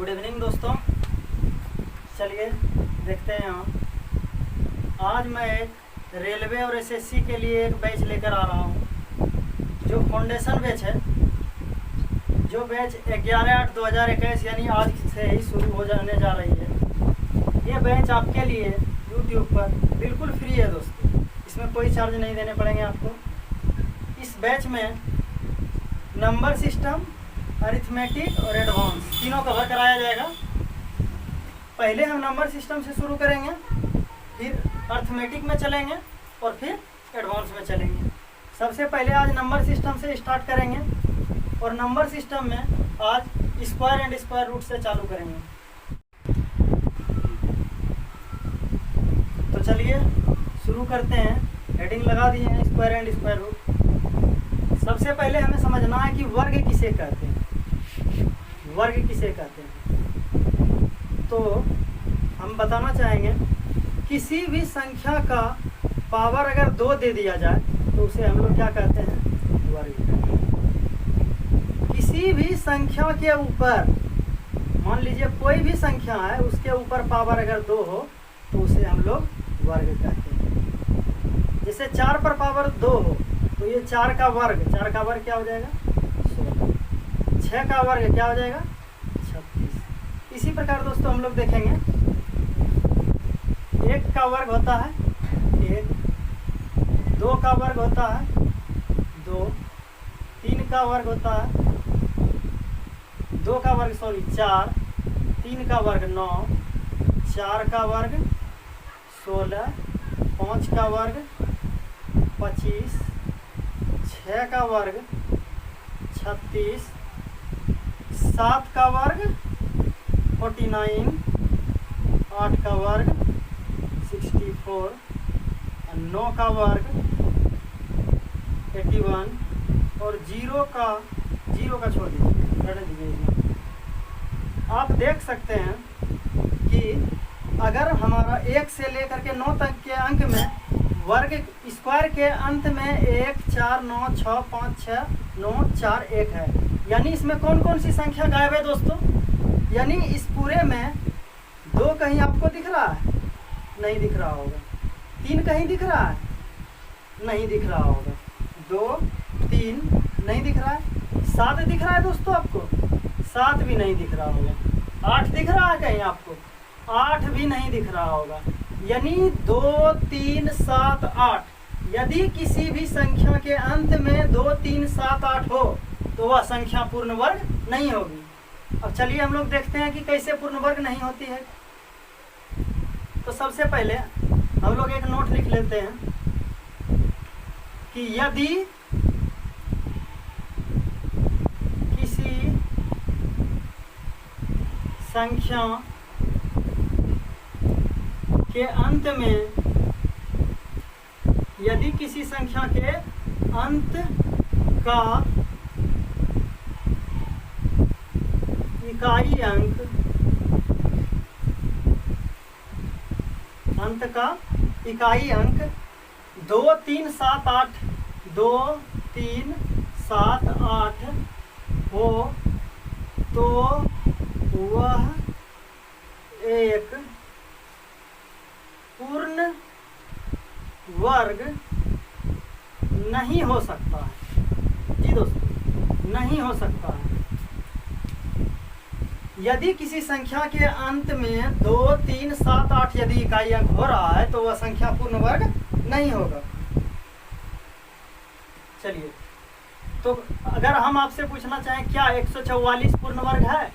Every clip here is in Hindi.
गुड इवनिंग दोस्तों। चलिए देखते हैं हम। आज मैं एक रेलवे और एसएससी के लिए एक बैच लेकर आ रहा हूँ, जो फाउंडेशन बैच है। जो बैच 11/8/2021 यानी आज से ही शुरू हो जाने जा रही है। ये बैच आपके लिए यूट्यूब पर बिल्कुल फ्री है दोस्तों, इसमें कोई चार्ज नहीं देने पड़ेंगे आपको। इस बैच में नंबर सिस्टम, अरिथमेटिक और एडवांस तीनों कवर कराया जाएगा। पहले हम नंबर सिस्टम से शुरू करेंगे, फिर अरिथमेटिक में चलेंगे और फिर एडवांस में चलेंगे। सबसे पहले आज नंबर सिस्टम से स्टार्ट करेंगे और नंबर सिस्टम में आज स्क्वायर एंड स्क्वायर रूट से चालू करेंगे। तो चलिए शुरू करते हैं। हेडिंग लगा दिए हैं स्क्वायर एंड स्क्वायर रूट। सबसे पहले हमें समझना है कि वर्ग किसे कहते हैं। वर्ग किसे कहते हैं तो हम बताना चाहेंगे, किसी भी संख्या का पावर अगर 2 दे दिया जाए तो उसे हम लोग क्या कहते हैं, वर्ग। किसी भी संख्या के ऊपर, मान लीजिए कोई भी संख्या है, उसके ऊपर पावर अगर 2 हो तो उसे हम लोग वर्ग कहते हैं। जैसे 4 पर पावर 2 हो तो ये 4 का वर्ग, 4 का वर्ग क्या हो जाएगा, 16। 6 का वर्ग क्या हो जाएगा, 36। इसी प्रकार दोस्तों हम लोग देखेंगे, 1 का वर्ग होता है 1, 2 का वर्ग होता है 2, 3 का वर्ग होता है 2 का वर्ग 4, 3 का वर्ग 9, 4 का वर्ग 16, 5 का वर्ग 25, 6 का वर्ग 36, 7 का वर्ग 49, 8 का वर्ग 64, 9 का वर्ग 81 और 0 का छोड़ दीजिए, रहने दीजिए। आप देख सकते हैं कि अगर हमारा 1 से लेकर के 9 तक के अंक में वर्ग स्क्वायर के अंत में 1, 4, 9, 6, 5, 6, 9, 4, 1 है, यानी इसमें कौन कौन सी संख्या गायब है दोस्तों। यानी इस पूरे में 2 कहीं आपको दिख रहा है, नहीं दिख रहा होगा। 3 कहीं दिख रहा है, नहीं दिख रहा होगा। 2, 3 नहीं दिख रहा है। 7 दिख रहा है दोस्तों आपको, 7 भी नहीं दिख रहा होगा। 8 दिख रहा है कहीं आपको, 8 भी नहीं दिख रहा होगा। यानी 2, 3, 7, 8, यदि किसी भी संख्या के अंत में 2, 3, 7, 8 हो तो वह संख्या पूर्ण वर्ग नहीं होगी। अब चलिए हम लोग देखते हैं कि कैसे पूर्ण वर्ग नहीं होती है। तो सबसे पहले हम लोग एक नोट लिख लेते हैं कि यदि किसी संख्या के अंत में, यदि किसी संख्या के अंत का इकाई अंक, अंत का इकाई अंक 2, 3, 7, 8, 2, 3, 7, 8 हो तो वह एक पूर्ण वर्ग नहीं हो सकता है। जी दोस्तों, नहीं हो सकता है। यदि किसी संख्या के अंत में 2, 3, 7, 8 यदि इकाई अंक हो रहा है तो वह संख्या पूर्ण वर्ग नहीं होगा। चलिए, तो अगर हम आपसे पूछना चाहें क्या 144 पूर्ण वर्ग है,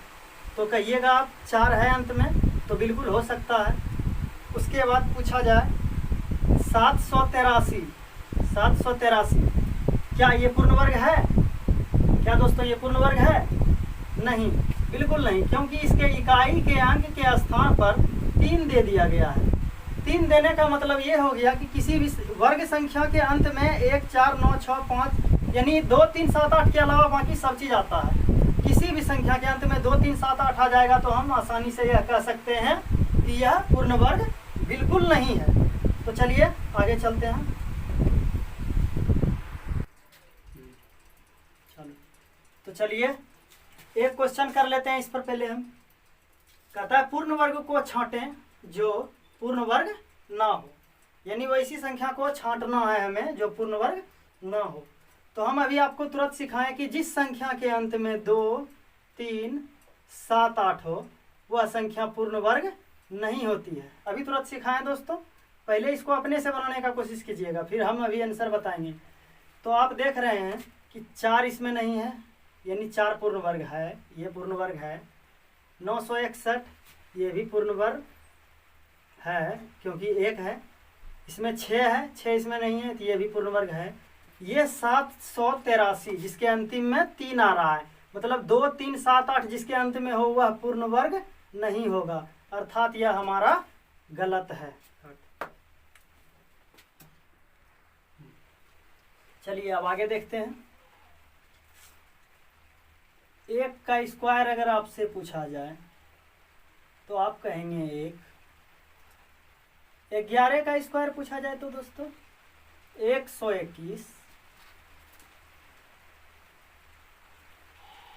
तो कहिएगा आप 4 है अंत में, तो बिल्कुल हो सकता है। उसके बाद पूछा जाए 783, 783 क्या ये पूर्ण वर्ग है? क्या दोस्तों ये पूर्ण वर्ग है? नहीं, बिल्कुल नहीं, क्योंकि इसके इकाई के अंक के स्थान पर 3 दे दिया गया है। 3 देने का मतलब ये हो गया कि किसी भी वर्ग संख्या के अंत में 1, 4, 9, 6, 5 यानी 2, 3, 7, 8 के अलावा बाकी सब चीज़ आता है। किसी भी संख्या के अंत में 2, 3, 7, 8 आ जाएगा तो हम आसानी से यह कह सकते हैं कि यह पूर्ण वर्ग बिल्कुल नहीं है। तो चलिए आगे चलते हैं। तो चलिए एक क्वेश्चन कर लेते हैं इस पर पहले हम। कहता है पूर्ण वर्ग को छांटें जो पूर्ण वर्ग ना हो, यानी वैसी संख्या को छांटना है हमें जो पूर्ण वर्ग ना हो। तो हम अभी आपको तुरंत सिखाएं कि जिस संख्या के अंत में 2, 3, 7, 8 हो वह संख्या पूर्ण वर्ग नहीं होती है। अभी तुरंत सिखाएं दोस्तों, पहले इसको अपने से बनाने का कोशिश कीजिएगा, फिर हम अभी आंसर बताएंगे। तो आप देख रहे हैं कि 4 इसमें नहीं है, यानी 4 पूर्ण वर्ग है, ये पूर्ण वर्ग है। 961 ये भी पूर्ण वर्ग है क्योंकि 1 है। इसमें 6 है, 6 इसमें नहीं है तो ये भी पूर्ण वर्ग है। ये 783 जिसके अंतिम में 3 आ रहा है, मतलब 2, 3, 7, 8 जिसके अंत में हो वह पूर्ण वर्ग नहीं होगा, अर्थात यह हमारा गलत है। चलिए अब आगे देखते हैं। 1 का स्क्वायर अगर आपसे पूछा जाए तो आप कहेंगे 1। 11 का स्क्वायर पूछा जाए तो दोस्तों 121।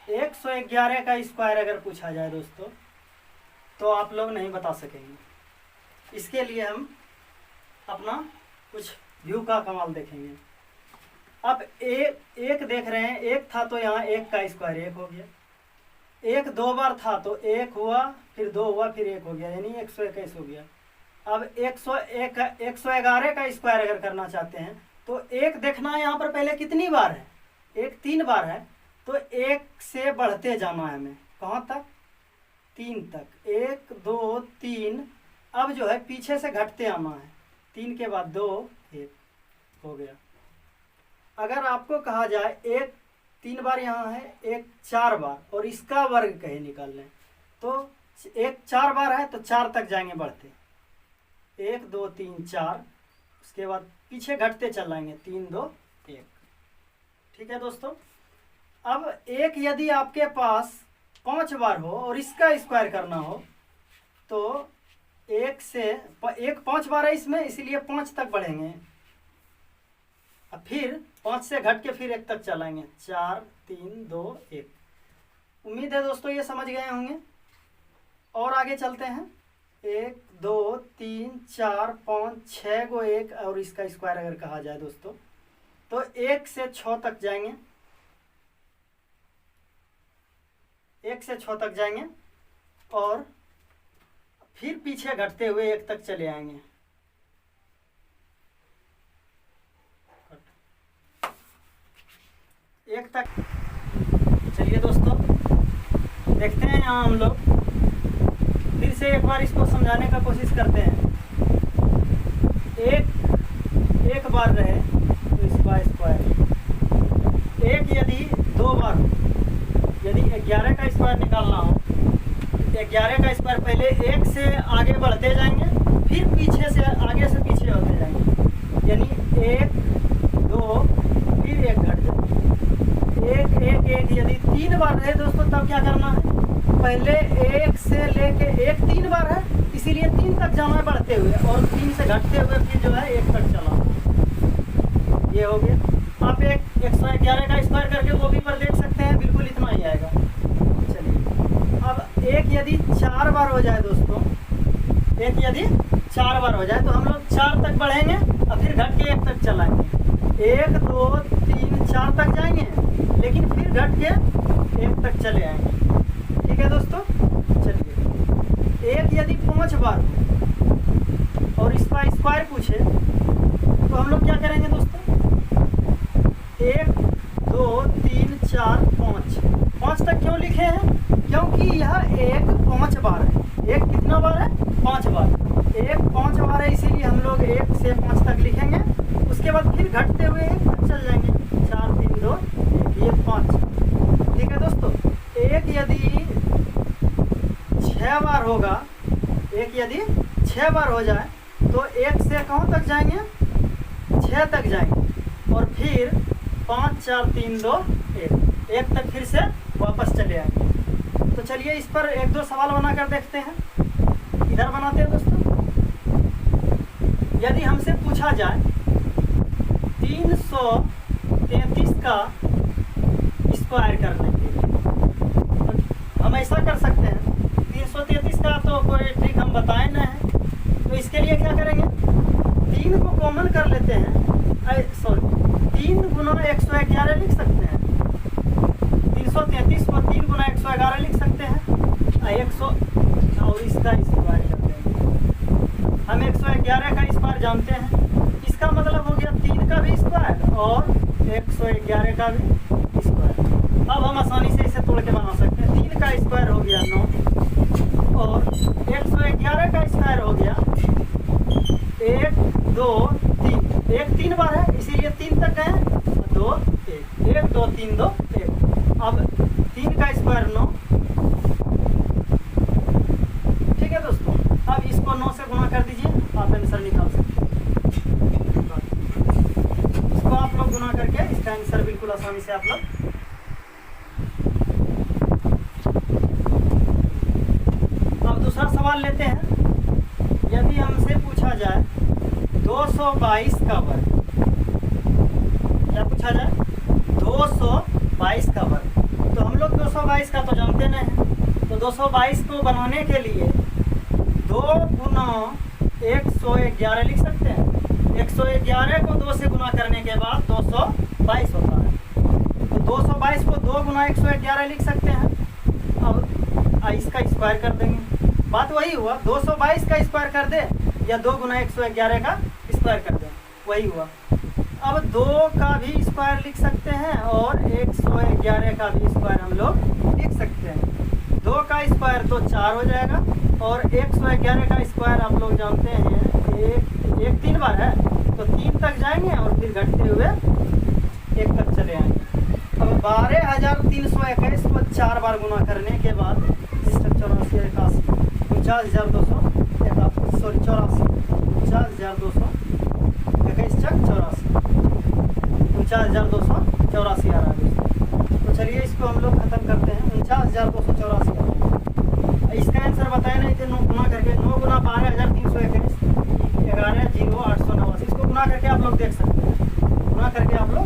111 का स्क्वायर अगर पूछा जाए दोस्तों तो आप लोग नहीं बता सकेंगे। इसके लिए हम अपना कुछ व्यू का कमाल देखेंगे। अब एक देख रहे हैं, 1 था तो यहाँ 1 का स्क्वायर 1 हो गया। 1 2 बार था तो 1 हुआ, फिर 2 हुआ, फिर 1 हो गया, यानी 121 हो गया। अब 111 का स्क्वायर अगर करना चाहते हैं तो 1 देखना है यहाँ पर पहले कितनी बार है, 1 3 बार है, तो 1 से बढ़ते जाना है हमें, कहाँ तक, 3 तक। 1 2 3, अब जो है पीछे से घटते आना है, 3 के बाद 2 1 हो गया। अगर आपको कहा जाए 1 3 बार यहाँ है, 1 4 बार, और इसका वर्ग कहे निकाल लें तो 1 4 बार है तो 4 तक जाएंगे बढ़ते, 1 2 3 4, उसके बाद पीछे घटते चल आएंगे, 3 2 1। ठीक है दोस्तों। अब 1 यदि आपके पास 5 बार हो और इसका स्क्वायर करना हो तो 1 से 1 5 बार है इसमें, इसीलिए 5 तक बढ़ेंगे। अब फिर 5 से घट के फिर 1 तक चलाएंगे, 4 3 2 1। उम्मीद है दोस्तों ये समझ गए होंगे। और आगे चलते हैं। 1 2 3 4 5 6 को 1 और इसका स्क्वायर अगर कहा जाए दोस्तों तो 1 से 6 तक जाएंगे, 1 से 6 तक जाएंगे और फिर पीछे घटते हुए 1 तक चले आएंगे। एक तक। चलिए दोस्तों देखते हैं यहाँ हम लोग फिर से एक बार इसको समझाने का कोशिश करते हैं। एक बार रहे तो इसका स्क्वायर, 1 यदि 2 बार हो, यदि 11 का स्क्वायर निकालना हो, 11 का स्क्वायर पहले 1 से आगे बढ़ते जाएंगे, फिर पीछे से आगे से पीछे होते जाएंगे, यानी 1 2 फिर 1 घट जाए। 1 यदि 3 बार रहे दोस्तों तब क्या करना है, पहले 1 से लेके 1 3 बार है इसीलिए 3 तक जाना है बढ़ते हुए, और 3 से घटते हुए फिर जो है 1 तक चला। ये हो गया। आप 111 का स्क्वायर करके वो भी पर देख सकते हैं, बिल्कुल इतना ही आएगा। चलिए अब 1 यदि 4 बार हो जाए दोस्तों, 1 यदि 4 बार हो जाए तो हम लोग 4 तक बढ़ेंगे और फिर घट के 1 तक चलाएंगे। 1 2 3 4 तक जाएंगे लेकिन फिर घट के 1 तक चले आएंगे। ठीक है दोस्तों। चलिए 1 यदि 5 बार हो और इसका स्क्वायर पूछे तो हम लोग क्या करेंगे दोस्तों, 1 2 3 4 5 तक क्यों लिखे हैं, क्योंकि यह 1 5 बार है। 1 कितना बार है, 5 बार। 1 5 बार है इसीलिए हम लोग 1 से 5 तक लिखेंगे, उसके बाद फिर घटते हुए 1 तक चल जाएंगे, 4 3 2 ये 5। ठीक है दोस्तों। 1 यदि 6 बार होगा, 1 यदि 6 बार हो जाए तो 1 से कहाँ तक जाएंगे, 6 तक जाएंगे और फिर 5 4 3 2 1 तक फिर से वापस चले आएंगे। तो चलिए इस पर 1 2 सवाल बनाकर देखते हैं। इधर बनाते हैं दोस्तों। यदि हमसे पूछा जाए 333 का स्क्वायर करने के लिए, तो हम ऐसा कर सकते हैं, 333 का तो कोई ट्रिक हम बताए ना है, तो इसके लिए क्या करेंगे, 3 को कॉमन कर लेते हैं, सॉरी 3 गुना 111 लिख सकते हैं। 333 को 3 गुना 111 लिख सकते हैं, 100 और इसका स्क्वायर कर देंगे। हम 111 का स्क्वायर जानते हैं, इसका मतलब हो गया 3 का भी स्क्वायर और 111 का भी स्क्वायर। अब हम आसानी से इसे तोड़ के बना सकते हैं। 3 का स्क्वायर हो गया 9 और 111 का स्क्वायर हो गया 1 2 3, 1 3 बार है इसीलिए 3 तक गए, 2 1 1 2 3 2 1। अब 3 का स्क्वायर 9, ठीक है दोस्तों। अब इसको 9 से गुणा कर दीजिए, आप आंसर निकाल सकते हैं। इसको आप लोग गुणा करके इसका आंसर बिल्कुल आसानी से आप लोग। अब दूसरा सवाल लेते हैं। यदि हमसे पूछा जाए 222 का वर्ग, क्या पूछा जाए, 222 का वर्ग, तो हम लोग 222 का तो जानते नहीं हैं, तो 222 को बनाने के लिए 2 गुना 111 लिख सकते हैं। 111 को 2 से गुना करने के बाद 222 होता है, तो 222 को 2 गुना 111 लिख सकते हैं। अब इसका स्क्वायर कर देंगे, बात वही हुआ, 222 का स्क्वायर कर दे या 2 गुना 111 का स्क्वायर कर दे, वही हुआ। अब 2 का भी स्क्वायर लिख सकते हैं और 111 का भी स्क्वायर हम लोग लिख सकते हैं। 2 का स्क्वायर तो 4 हो जाएगा और 111 का स्क्वायर आप लोग जानते हैं 1 3 बार है, तो 3 तक जाएंगे और फिर घटते हुए 1 तक चले आएंगे। अब 12,321 को 4 बार गुना करने के बाद 84 81 49,200 सॉरी 84 49,221 चक 84 49,284 आ रहा है। तो चलिए इसको हम लोग खत्म करते हैं। 49,284 इसका आंसर बताए नहीं थे, 9 गुना करके 9 गुना 12,321 11,0889। इसको गुना करके आप लोग देख सकते हैं, गुना करके आप लोग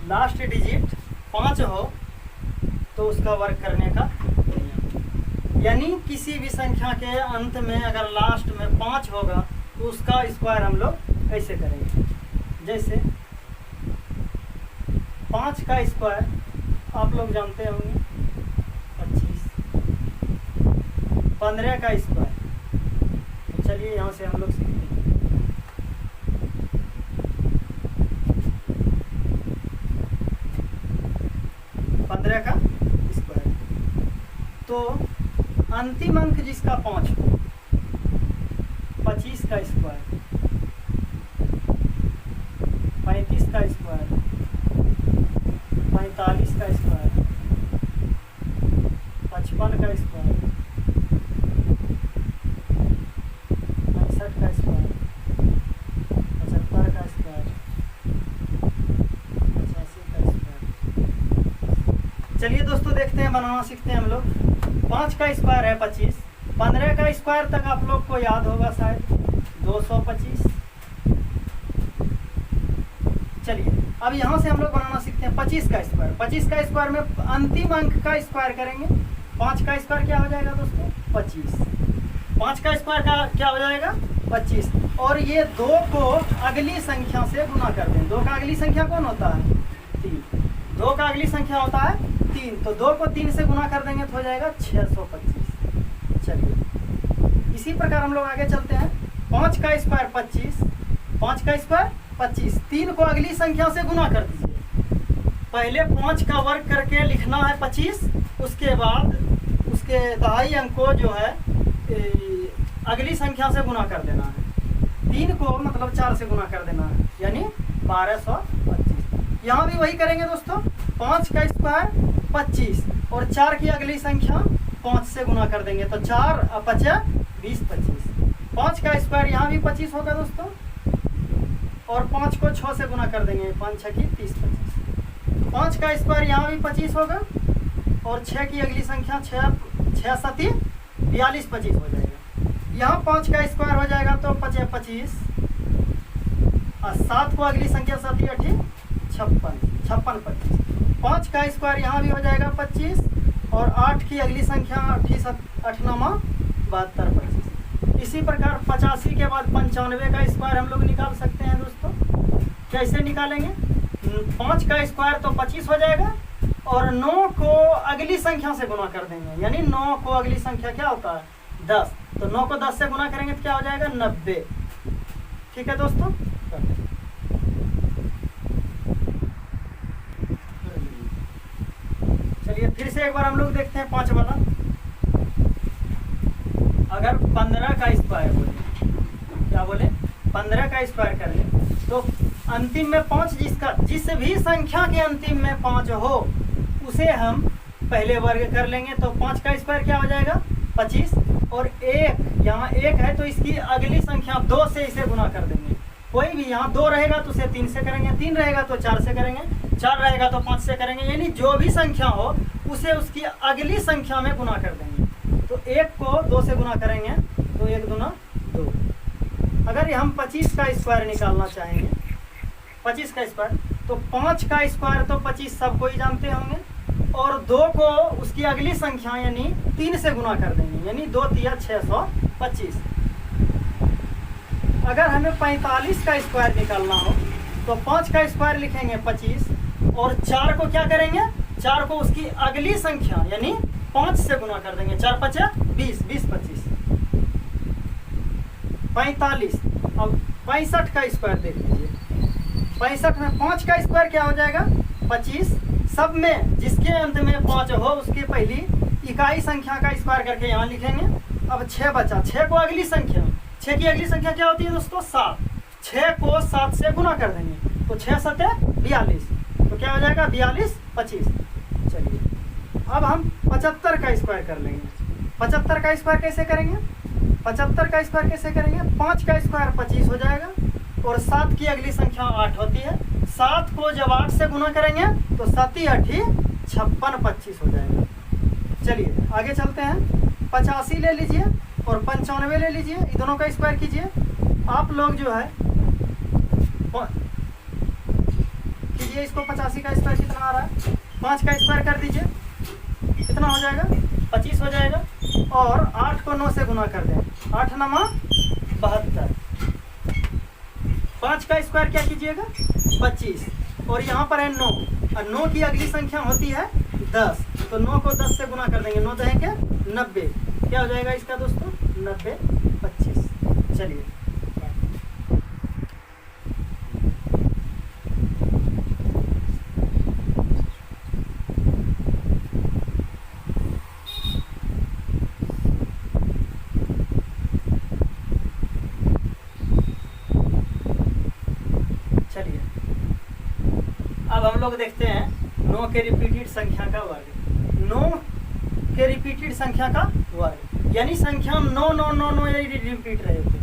लास्ट डिजिट 5 हो तो उसका वर्ग करने का नियम, यानी किसी भी संख्या के अंत में अगर लास्ट में 5 होगा तो उसका स्क्वायर हम लोग कैसे करेंगे। जैसे 5 का स्क्वायर आप लोग जानते होंगे 25, 15 का स्क्वायर, तो चलिए यहाँ से हम लोग सीखते हैं। 15 का स्क्वायर, तो अंतिम अंक जिसका 5 हो, 25 का स्क्वायर, 35 का स्क्वायर, 45 का स्क्वायर, 55 का स्क्वायर, 65 का स्क्वायर, 75 का स्क्वायर, 85 का स्क्वायर। चलिए दोस्तों देखते हैं, बनाना सीखते हैं हम लोग। 5 का स्क्वायर है 25, 15 का स्क्वायर तक आप लोग को याद होगा शायद 225। चलिए अब यहाँ से हम लोग बनाना सीखते हैं 25 का स्क्वायर। 25 का स्क्वायर में अंतिम अंक का स्क्वायर करेंगे। 5 का स्क्वायर क्या हो जाएगा दोस्तों, 25। 5 का स्क्वायर का क्या हो जाएगा, 25। और ये 2 को अगली संख्या से गुना कर दें। 2 का अगली संख्या कौन होता है, 3। 2 का अगली संख्या होता है 3, तो 2 को 3 से गुना कर देंगे तो हो जाएगा 625। चलिए इसी प्रकार हम लोग आगे चलते हैं। 5 का स्क्वायर 25, 5 का स्क्वायर 25, 3 को अगली संख्या से गुना कर दीजिए। पहले 5 का वर्ग करके लिखना है 25, उसके बाद उसके दहाई अंक को जो है अगली संख्या से गुना कर देना है। 3 को मतलब 4 से गुना कर देना है, यानी 1225। यहाँ भी वही करेंगे दोस्तों, 5 का स्क्वायर 25 और 4 की अगली संख्या 5 से गुना कर देंगे तो 4 पचा 20 25। 5 का स्क्वायर यहाँ भी 25 होगा दोस्तों और 5 को 6 से गुना कर देंगे, 5 6 की 30 25। 5 का स्क्वायर यहाँ भी 25 होगा और 6 की अगली संख्या 6 7 42 25 हो जाएगा। यहाँ 5 का स्क्वायर हो जाएगा तो 5 25 और 7 को अगली संख्या 7 8 56 56 25। 5 का स्क्वायर यहाँ भी हो जाएगा 25 और 8 की अगली संख्या 8 8 9 72 25। इसी प्रकार 85 के बाद 95 का स्क्वायर हम लोग निकाल सकते हैं दोस्तों। कैसे निकालेंगे? 5 का स्क्वायर तो 25 हो जाएगा और 9 को अगली संख्या से गुना कर देंगे, यानी 9 को अगली संख्या क्या होता है 10, तो 9 को 10 से गुना करेंगे तो क्या हो जाएगा 90। ठीक है दोस्तों। चलिए फिर से एक बार हम लोग देखते हैं 5 वाला। अगर 15 का स्क्वायर बोले, क्या बोले 15 का स्क्वायर कर ले तो अंतिम में 5 जिस भी संख्या के अंतिम में 5 हो उसे हम पहले वर्ग कर लेंगे, तो 5 का स्क्वायर क्या हो जाएगा 25 और 1 यहाँ 1 है तो इसकी अगली संख्या 2 से इसे गुना कर देंगे। कोई भी यहाँ 2 रहेगा तो उसे 3 से करेंगे, 3 रहेगा तो 4 से करेंगे, 4 रहेगा तो 5 से करेंगे, यानी जो भी संख्या हो उसे उसकी अगली संख्या में गुना कर देंगे। तो 1 को 2 से गुना करेंगे तो 1 दूना 2। अगर हम 25 का स्क्वायर निकालना चाहेंगे, 25 का स्क्वायर तो 5 का स्क्वायर तो 25 सब कोई जानते होंगे और 2 को उसकी अगली संख्या यानी 3 से गुना कर देंगे, यानी 2 3 625। अगर हमें 45 का स्क्वायर निकालना हो तो 5 का स्क्वायर लिखेंगे 25 और 4 को क्या करेंगे 4 को उसकी अगली संख्या यानी 5 से गुना कर देंगे, 4 5 20 20 25 45। अब 65 का स्क्वायर देख लीजिए, 65 में 5 का स्क्वायर क्या हो जाएगा 25, सब में जिसके अंत में 5 हो उसकी पहली इकाई संख्या का स्क्वायर करके यहाँ लिखेंगे। अब 6 बचा, 6 को अगली संख्या, 6 की अगली संख्या क्या होती है दोस्तों 7, 6 को 7 से गुना कर देंगे तो 6 7 42, तो क्या हो जाएगा 42 25। चलिए अब हम 75 का स्क्वायर कर लेंगे। 75 का स्क्वायर कैसे करेंगे? 75 का स्क्वायर कैसे करेंगे? 5 का स्क्वायर 25 हो जाएगा और 7 की अगली संख्या 8 होती है, 7 को जब 8 से गुना करेंगे तो 7 8 56 25 हो जाएगा। चलिए आगे चलते हैं, 85 ले लीजिए और 95 ले लीजिए, इन दोनों का स्क्वायर कीजिए। आप लोग जो है कीजिए इसको, 85 का स्क्वायर कितना आ रहा है 5 का स्क्वायर कर दीजिए, कितना हो जाएगा 25 हो जाएगा और 8 को 9 से गुना कर दें, 8 9 72। 5 का स्क्वायर क्या कीजिएगा 25 और यहाँ पर है 9 और 9 की अगली संख्या होती है 10, तो 9 को 10 से गुना कर देंगे, 9 दहें के 90, क्या हो जाएगा इसका दोस्तों 90 25। चलिए अब हम लोग देखते हैं 9 के रिपीटेड संख्या का वर्ग। 9 के रिपीटेड संख्या का वर्ग यानी संख्या 9 9 9 9 रिपीट रहे होते हैं।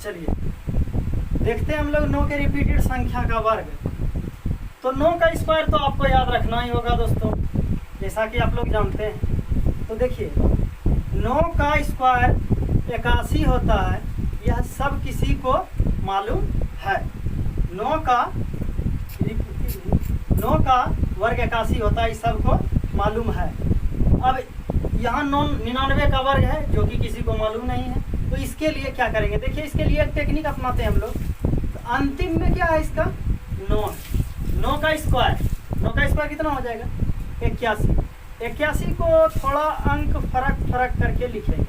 चलिए देखते हैं हम लोग 9 के रिपीटेड संख्या का वर्ग। तो 9 का स्क्वायर तो आपको याद रखना ही होगा दोस्तों, जैसा कि आप लोग जानते हैं। तो देखिए 9 का स्क्वायर 81 होता है, यह सब किसी को मालूम है। 9 का वर्ग 81 होता है, इस सबको मालूम है। अब यहाँ 99 का वर्ग है जो कि किसी को मालूम नहीं है, तो इसके इसके लिए क्या करेंगे, देखिए इसके लिए एक टेक्निक अपनाते हैं हम लोग। तो अंतिम में क्या है इसका 9 है, 9 का स्क्वायर, 9 का स्क्वायर कितना हो जाएगा 81। 81 को थोड़ा अंक फर्क करके लिखेंगे।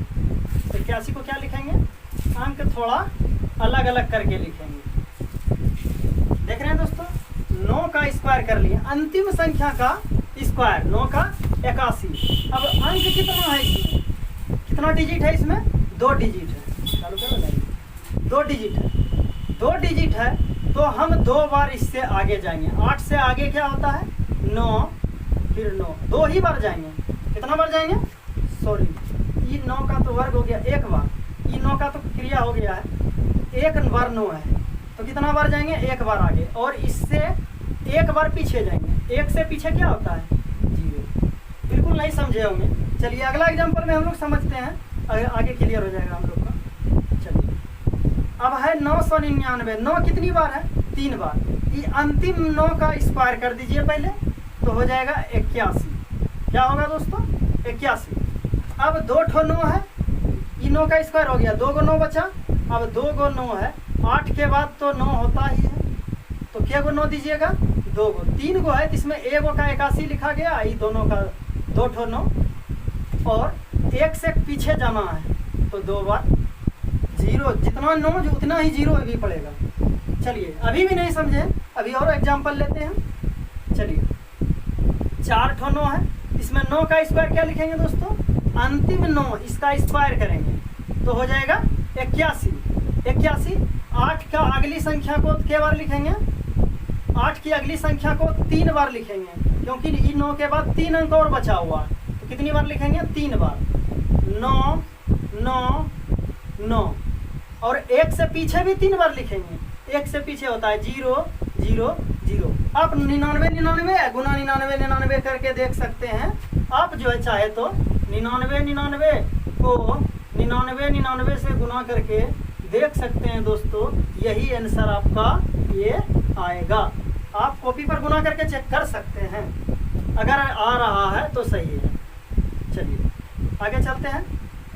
81 को क्या लिखेंगे, अंक थोड़ा अलग अलग करके लिखेंगे। देख रहे हैं दोस्तों, 9 का स्क्वायर कर लिए, अंतिम संख्या का स्क्वायर 9 का 81। अब अंक कितना है इसमें, कितना डिजिट है इसमें, 2 डिजिट है। चालू कर बताइए, 2 डिजिट है, 2 डिजिट है तो हम 2 बार इससे आगे जाएंगे। 8 से आगे क्या होता है 9, फिर 9, 2 ही बार जाएंगे। कितना बार जाएंगे, सॉरी ये 9 का तो वर्ग हो गया 1 बार, ये 9 का तो क्रिया हो गया है, 1 बार 9 है तो कितना बार जाएंगे 1 बार आगे, और इससे 1 बार पीछे जाएंगे। 1 से पीछे क्या होता है 0। बिल्कुल नहीं समझे होंगे, चलिए अगला एग्जाम्पल में हम लोग समझते हैं, आगे क्लियर हो जाएगा हम लोग का। चलिए अब है 999, 9 कितनी बार है 3 बार, ये अंतिम 9 का स्क्वायर कर दीजिए पहले, तो हो जाएगा 81। क्या होगा दोस्तों 81। अब 2 ठो 9 है, ये 9 का स्क्वायर हो गया, 2 को 9 बचा, अब 2 को 9 है, 8 के बाद तो 9 होता ही है, तो क्या को 9 दीजिएगा 2 को, 3 को है तो इसमें 1 का 81 लिखा गया, ये दोनों का 2 ठो 9, और 1 से पीछे जाना है तो 2 बार 0, जितना 9 जो उतना ही 0 भी पड़ेगा। चलिए अभी भी नहीं समझे, अभी और एग्जाम्पल लेते हैं। चलिए 4 ठो 9 है, इसमें 9 का स्क्वायर क्या लिखेंगे दोस्तों, अंतिम 9 इसका स्क्वायर करेंगे तो हो जाएगा 81। 81, 8 का अगली संख्या को क्या बार लिखेंगे, 8 की अगली संख्या को 3 बार लिखेंगे, क्योंकि इन 9 के बाद 3 अंक और बचा हुआ, तो कितनी बार लिखेंगे 3 बार, 9 9 9, और 1 से पीछे भी 3 बार लिखेंगे। 1 से पीछे होता है 0 0 0। आप 99 99 गुना 99 99 करके देख सकते हैं, आप जो है चाहे तो 99 99 को 99 99 से गुना करके देख सकते हैं दोस्तों, यही आंसर आपका ये आएगा। आप कॉपी पर गुना करके चेक कर सकते हैं, अगर आ रहा है तो सही है। चलिए आगे चलते हैं,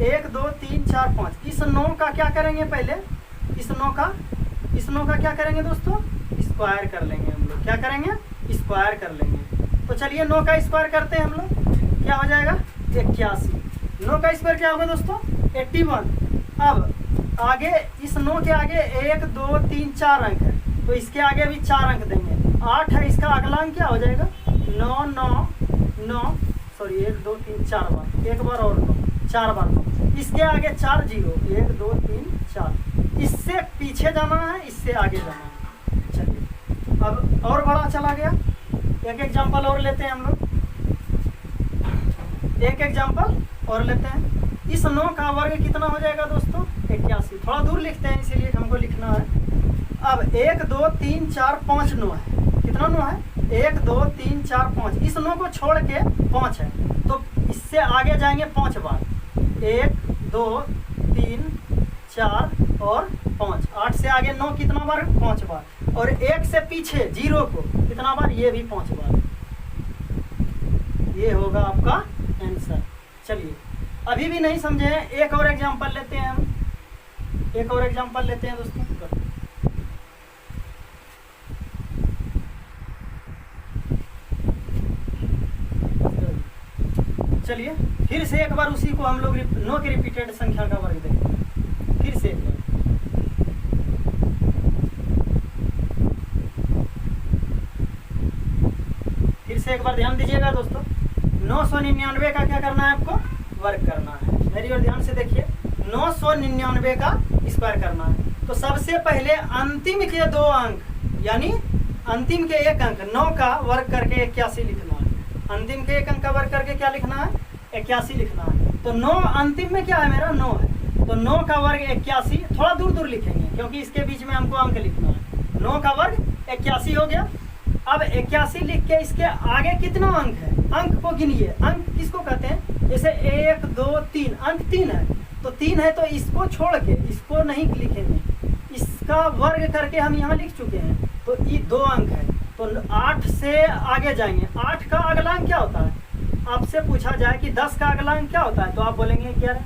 1 2 3 4 5, इस 9 का क्या करेंगे पहले, इस 9 का क्या करेंगे दोस्तों, स्क्वायर कर लेंगे हम लोग। क्या करेंगे स्क्वायर कर लेंगे, तो चलिए 9 का स्क्वायर करते हैं हम लोग, क्या हो जाएगा 81। 9 का स्क्वायर क्या होगा दोस्तों 81। अब आगे इस 9 के आगे 1 2 3 4 अंक है, तो इसके आगे भी 4 अंक देंगे। 8 है, इसका अगला अंक क्या हो जाएगा 9 9 9, सॉरी 1 2 3 4 बार, 1 बार और 9, 4 बार 9, इसके आगे 4 0, 1 2 3 4, इससे पीछे जाना है, इससे आगे जाना है। चलिए अब और बड़ा चला गया, एक एग्जाम्पल और लेते हैं हम लोग, एक एग्जाम्पल और लेते हैं। इस 9 का वर्ग कितना हो जाएगा दोस्तों 81, थोड़ा दूर लिखते हैं इसीलिए हमको लिखना है। अब 1 2 3 4 5 9 है, कितना 9 है 1 2 3 4 5, इस 9 को छोड़ के 5 है, तो इससे आगे जाएंगे 5 बार, 1 2 3 4 और 5, 8 से आगे 9 कितना बार 5 बार, और 1 से पीछे 0 को कितना बार, ये भी 5 बार। ये होगा आपका आंसर। चलिए अभी भी नहीं समझे हैं, एक और एग्जांपल लेते हैं हम, एक और एग्जांपल लेते हैं दोस्तों। चलिए फिर से एक बार उसी को हम लोग 9 की रिपीटेड संख्या का वर्ग देखें, फिर से एक बार। फिर से एक बार ध्यान दीजिएगा दोस्तों, 999 का क्या करना है आपको, वर्ग करना है। मेरी ओर ध्यान से देखिए, 999 का स्क्वायर करना है, तो सबसे पहले अंतिम के 2 अंक, यानी अंतिम के 1 अंक 9 का वर्ग करके 81 लिखना है। अंतिम के 1 अंक का वर्ग करके क्या लिखना है 81 लिखना है। तो 9 अंतिम में क्या है मेरा 9 है, तो 9 का वर्ग 81, थोड़ा दूर दूर लिखेंगे क्योंकि इसके बीच में हमको अंक लिखना है। 9 का वर्ग 81 हो गया। अब 81 लिख के इसके आगे कितना अंक है, अंक को गिनिए। अंक किसको कहते हैं, जैसे 1 2 3, अंक 3 है, तो 3 है तो इसको छोड़ के इसको नहीं लिखेंगे, इसका वर्ग करके हम यहाँ लिख चुके हैं, तो ये 2 अंक है, तो 8 से आगे जाएंगे। 8 का अगला अंक क्या होता है, आपसे पूछा जाए कि 10 का अगला अंक क्या होता है, तो आप बोलेंगे 11।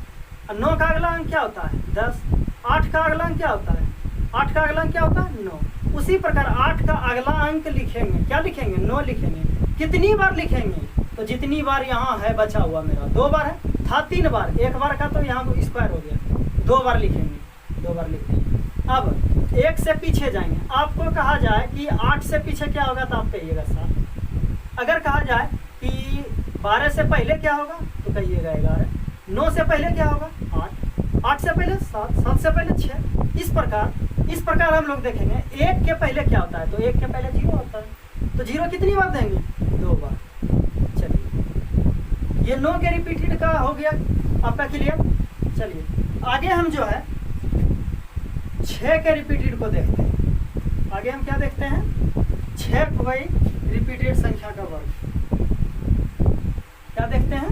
9 का अगला अंक क्या होता है 10, 8 का अगला अंक क्या होता है? 8 का अगला अंक क्या होता है? 9। उसी प्रकार 8 का अगला अंक लिखेंगे, क्या लिखेंगे? 9 लिखेंगे। कितनी बार लिखेंगे? तो जितनी बार यहाँ है बचा हुआ मेरा, 2 बार है, था 3 बार, 1 बार का तो यहाँ स्क्वायर हो गया, 2 बार लिखेंगे, 2 बार लिख देंगे। अब 1 से पीछे जाएंगे। आपको कहा जाए कि 8 से पीछे क्या होगा तो आप कहिएगा 7। अगर कहा जाए कि 12 से पहले क्या होगा तो कहिएगा 11। 9 से पहले क्या होगा? 8। 8 से पहले 7। 7 से पहले 6। इस प्रकार हम लोग देखेंगे 1 के पहले क्या होता है, तो 1 के पहले 0 होता है, तो 0 कितनी बार देंगे? 2 बार। चलिए, ये 9 के रिपीटेड का हो गया आपका क्लियर। चलिए आगे हम जो है 6 के रिपीटेड को देखते हैं। आगे हम क्या देखते हैं? 6 कोई रिपीटेड संख्या का वर्ग। क्या देखते हैं?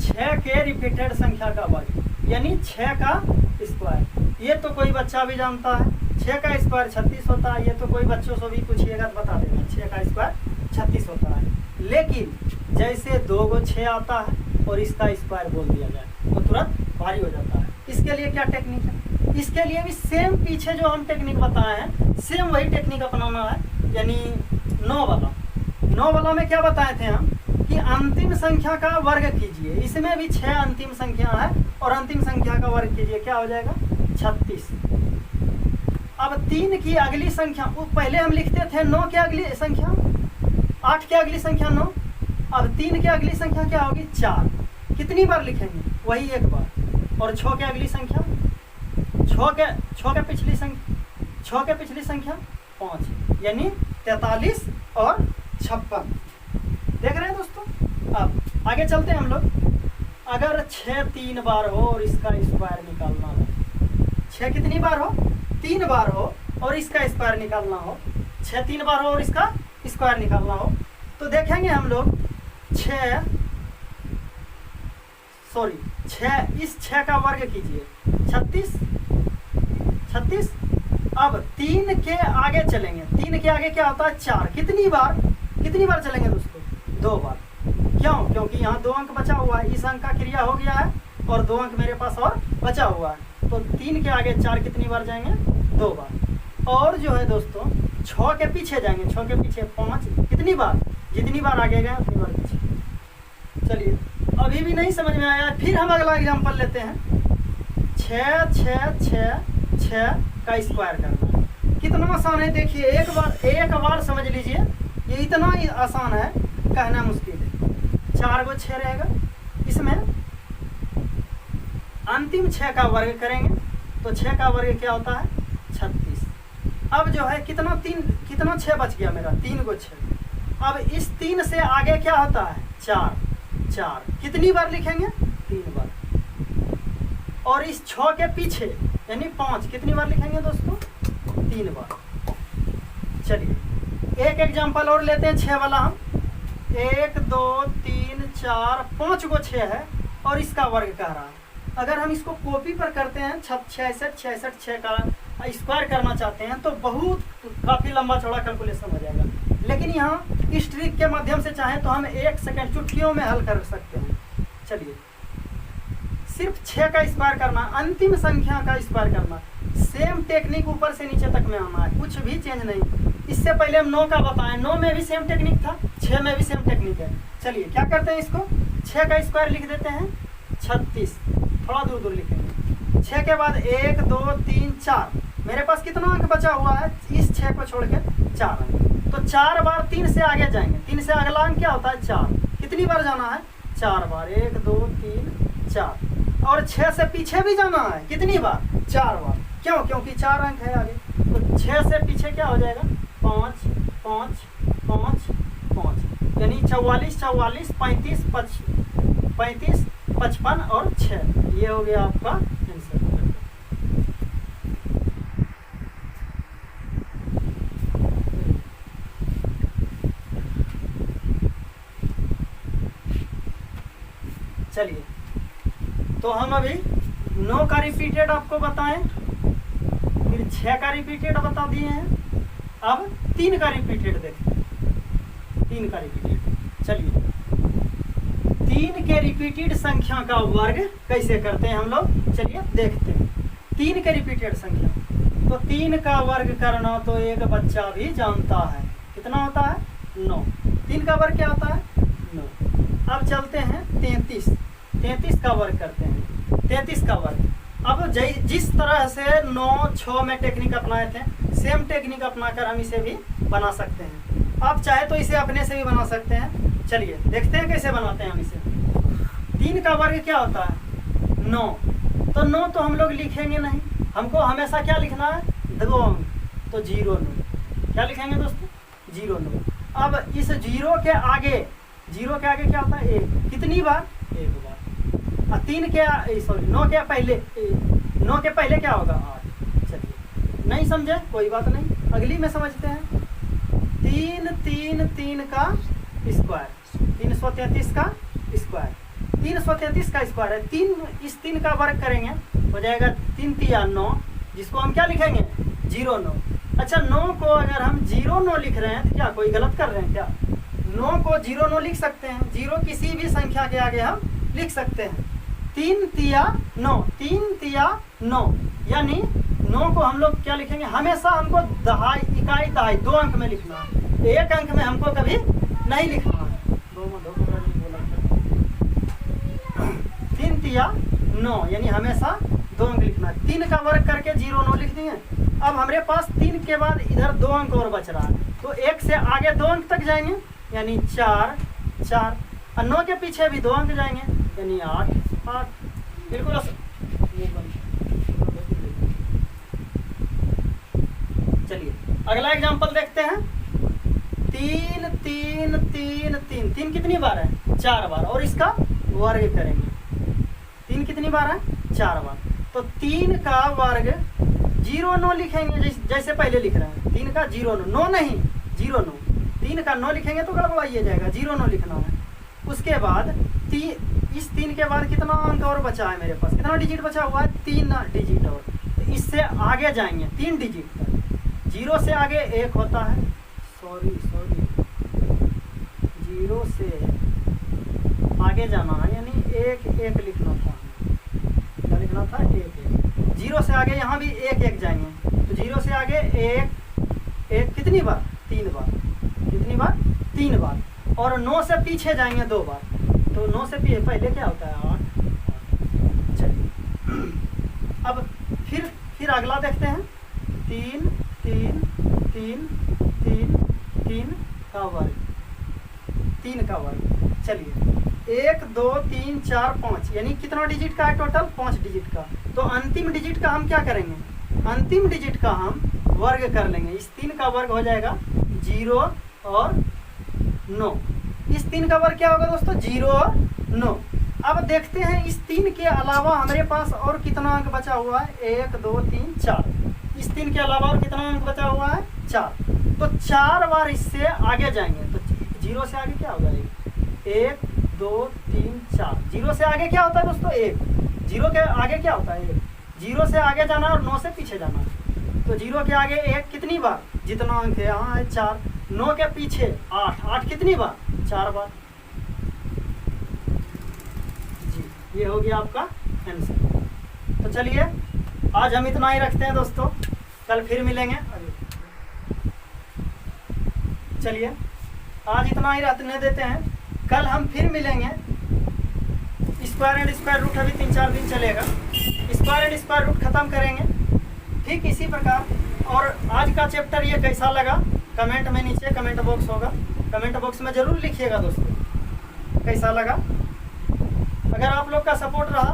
6 के रिपीटेड संख्या का वर्ग, यानी 6 का स्क्वायर। ये तो कोई बच्चा भी जानता है, 6 का स्क्वायर 36 होता है। ये तो कोई बच्चों से भी पूछिएगा तो बता देगा 6 का स्क्वायर 36 होता है। लेकिन जैसे 2 गो 6 आता है और इसका स्क्वायर बोल दिया जाए तो तुरंत भारी हो जाता है। इसके लिए क्या टेक्निक है? इसके लिए भी सेम पीछे जो हम टेक्निक बताए हैं, सेम वही टेक्निक अपनाना है। यानी 9 वाला में क्या बताए थे हम कि अंतिम संख्या का वर्ग कीजिए। इसमें भी 6 अंतिम संख्या है और अंतिम संख्या का वर्ग कीजिए, क्या हो जाएगा? 36। अब 3 की अगली संख्या, पहले हम लिखते थे 9 की अगली संख्या, 8 की अगली संख्या 9। अब 3 की अगली संख्या क्या होगी? 4। कितनी बार लिखेंगे? वही 1 बार। और 6 की अगली संख्या, 6 के पिछली संख्या 5, यानी 43 और 56। देख रहे हैं दोस्तों? अब आगे चलते हैं हम लोग। अगर 6 3 बार हो और इसका स्क्वायर निकालना हो, 6 कितनी बार हो? 3 बार हो और इसका स्क्वायर निकालना हो, 6 3 बार हो और इसका स्क्वायर निकालना हो, तो देखेंगे हम लोग 6 इस 6 का वर्ग कीजिए, 36। अब 3 के आगे चलेंगे। 3 के आगे क्या होता है? 4। कितनी बार चलेंगे दोस्तों? 2 बार। क्यों? क्योंकि यहाँ 2 अंक बचा हुआ है, इस अंक का क्रिया हो गया है और 2 अंक मेरे पास और बचा हुआ है, तो 3 के आगे 4 कितनी बार जाएंगे? 2 बार। और जो है दोस्तों 6 के पीछे जाएंगे, 6 के पीछे 5। कितनी बार? जितनी बार आगे गए उतनी बार पीछे। चलिए, अभी भी नहीं समझ में आया, फिर हम अगला एग्जांपल लेते हैं। 6 का स्क्वायर करना है। कितना आसान है देखिए, एक बार समझ लीजिए, ये इतना ही आसान है, कहना मुश्किल है। 4 गो 6 रहेगा, इसमें अंतिम 6 का वर्ग करेंगे तो 6 का वर्ग क्या होता है? 36। अब जो है कितना 6 बच गया मेरा? 3 गो 6। अब इस 3 से आगे क्या होता है? 4। कितनी बार लिखेंगे? 3 बार। और इस 6 के पीछे यानी 5 कितनी बार लिखेंगे दोस्तों? 3 बार। चलिए एक एग्जांपल और लेते हैं 6 वाला हम। 1 2 3 4 5 गो 6 है और इसका वर्ग कह रहा है। अगर हम इसको कॉपी पर करते हैं 66 6 का स्क्वायर करना चाहते हैं तो काफ़ी लंबा चौड़ा कैलकुलेशन हो जाएगा, लेकिन यहाँ इस ट्रिक के माध्यम से चाहें तो हम 1 सेकंड चुटकियों में हल कर सकते हैं। चलिए, सिर्फ 6 का स्क्वायर करना, अंतिम संख्या का स्क्वायर करना, सेम टेक्निक ऊपर से नीचे तक में आना है, कुछ भी चेंज नहीं। इससे पहले हम 9 का बताएं, 9 में भी सेम टेक्निक था, 6 में भी सेम टेक्निक है। चलिए क्या करते हैं, इसको 6 का स्क्वायर लिख देते हैं 36, थोड़ा दूर लिखेंगे। 6 के बाद 1 2 3 4, मेरे पास कितना अंक बचा हुआ है? इस 6 को छोड़ के 4 अंक, तो 4 बार 3 से आगे जाएंगे। 3 से अगला अंक क्या होता है? 4। कितनी बार जाना है? 4 बार। 1 2 3 4। और 6 से पीछे भी जाना है, कितनी बार? 4 बार। क्यों? क्योंकि 4 अंक है आगे, तो 6 से पीछे क्या हो जाएगा? 5 5 5 5, यानी 44 44 35 35 55 और 6। ये हो गया आपका आंसर। चलिए, तो हम अभी 9 का रिपीटेड आपको बताएं, फिर 6 का रिपीटेड बता दिए हैं, अब 3 का रिपीटेड देखते हैं। 3 का रिपीटेड, चलिए 3 के रिपीटेड संख्या का वर्ग कैसे करते हैं हम लोग, चलिए देखते हैं। 3 के रिपीटेड संख्या, तो 3 का वर्ग करना तो एक बच्चा भी जानता है। कितना होता है? 9। 3 का वर्ग क्या होता है? 9। अब चलते हैं 33। 33 का वर्ग करते हैं। 33 का वर्ग, अब जिस तरह से 9, 6 में टेक्निक अपनाए थे, सेम टेक्निक अपनाकर हम इसे भी बना सकते हैं। आप चाहे तो इसे अपने से भी बना सकते हैं। चलिए देखते हैं कैसे बनाते हैं हम इसे। 3 का वर्ग क्या होता है? 9। तो 9 तो हम लोग लिखेंगे नहीं, हमको हमेशा क्या लिखना है? 2 अंक, तो 0 9। क्या लिखेंगे दोस्तों? 0 9। अब इस 0 के आगे क्या होता है? 1। कितनी बार? 1 बार। 3 के सॉरी 9 के पहले क्या होगा? 8। चलिए नहीं समझे कोई बात नहीं, अगली में समझते हैं। 3 3 3 का स्क्वायर, 333 का स्क्वायर, 333 का स्क्वायर है। 3 का वर्ग करेंगे हो जाएगा 3 3 9, जिसको हम क्या लिखेंगे? 0 9। अच्छा 9 को अगर हम 0 9 लिख रहे हैं तो क्या कोई गलत कर रहे हैं क्या? 9 को 0 9 लिख सकते हैं। 0 किसी भी संख्या के आगे हम लिख सकते हैं। 3 3 9, 3 3 9, यानी 9 को हम लोग क्या लिखेंगे? हमेशा हमको दहाई, इकाई, दहाई 2 अंक में लिखना है, 1 अंक में हमको कभी नहीं लिखना है। 3 3 9 यानी हमेशा 2 अंक लिखना है। 3 का वर्ग करके 0 9 लिख दिए। अब हमारे पास 3 के बाद इधर 2 अंक और बच रहा है, तो 1 से आगे 2 अंक तक जाएंगे, यानी 4 4, और 9 के पीछे भी 2 अंक जाएंगे, यानी 8 8। बिल्कुल चलिए अगला एग्जांपल देखते हैं। 3 3 3 3, 3 कितनी बार है? 4 बार, और इसका वर्ग करेंगे। 3 कितनी बार है? 4 बार। तो 3 का वर्ग 0 9 लिखेंगे, जैसे पहले लिख रहे हैं। 3 का 0 9, 9 नहीं 0 9, 3 का 9 लिखेंगे तो गड़बड़ाइए जाएगा, 0 9 लिखना है। उसके बाद इस 3 के बाद कितना अंक और बचा है मेरे पास? कितना डिजिट बचा हुआ है? 3 डिजिट और, तो इससे आगे जाएंगे 3 डिजिट तक। 0 से आगे 1 होता है, सॉरी 0 से आगे जाना है, यानी 1 1 लिखना था। क्या लिखना था? 1 1। 0 से आगे यहाँ भी 1 1 जाएंगे, तो 0 से आगे 1 1 कितनी बार? 3 बार। कितनी बार? 3 बार। और 9 से पीछे जाएंगे 2 बार, तो 9 से पहले क्या होता है? 8। चलिए अब फिर अगला देखते हैं। 3 3 3 3 3 का वर्ग, 3 का वर्ग। चलिए 1 2 3 4 5, यानी कितना डिजिट का है टोटल? 5 डिजिट का। तो अंतिम डिजिट का हम क्या करेंगे? अंतिम डिजिट का हम वर्ग कर लेंगे। इस 3 का वर्ग हो जाएगा 0 और 9। इस 3 का वर्ग क्या होगा दोस्तों? 0 और 9। अब देखते हैं इस 3 के अलावा हमारे पास और कितना अंक बचा हुआ है? 1 2 3 4। इस 3 के अलावा और कितना अंक बचा हुआ है? 4। तो 4 बार इससे आगे जाएंगे, तो 0 से आगे क्या होगा? 1 2 3 4। 0 से आगे क्या होता है दोस्तों? 1। 0 के आगे क्या होता है? 1। 0 से आगे जाना और 9 से पीछे जाना, तो 0 के आगे 1 कितनी बार? जितना अंक है यहाँ है 4। 9 के पीछे 8 8 कितनी बार? 4 बार। जी ये हो गया आपका आंसर। तो चलिए आज हम इतना ही रखते हैं दोस्तों, कल फिर मिलेंगे। चलिए आज इतना ही रहने देते हैं, कल हम फिर मिलेंगे। स्क्वायर एंड स्क्वायर रूट अभी 3-4 दिन चलेगा, स्क्वायर एंड स्क्वायर रूट खत्म करेंगे ठीक इसी प्रकार। और आज का चैप्टर ये कैसा लगा कमेंट में, नीचे कमेंट बॉक्स होगा, कमेंट बॉक्स में ज़रूर लिखिएगा दोस्तों कैसा लगा। अगर आप लोग का सपोर्ट रहा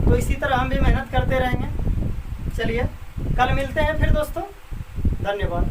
तो इसी तरह हम भी मेहनत करते रहेंगे। चलिए कल मिलते हैं फिर दोस्तों, धन्यवाद।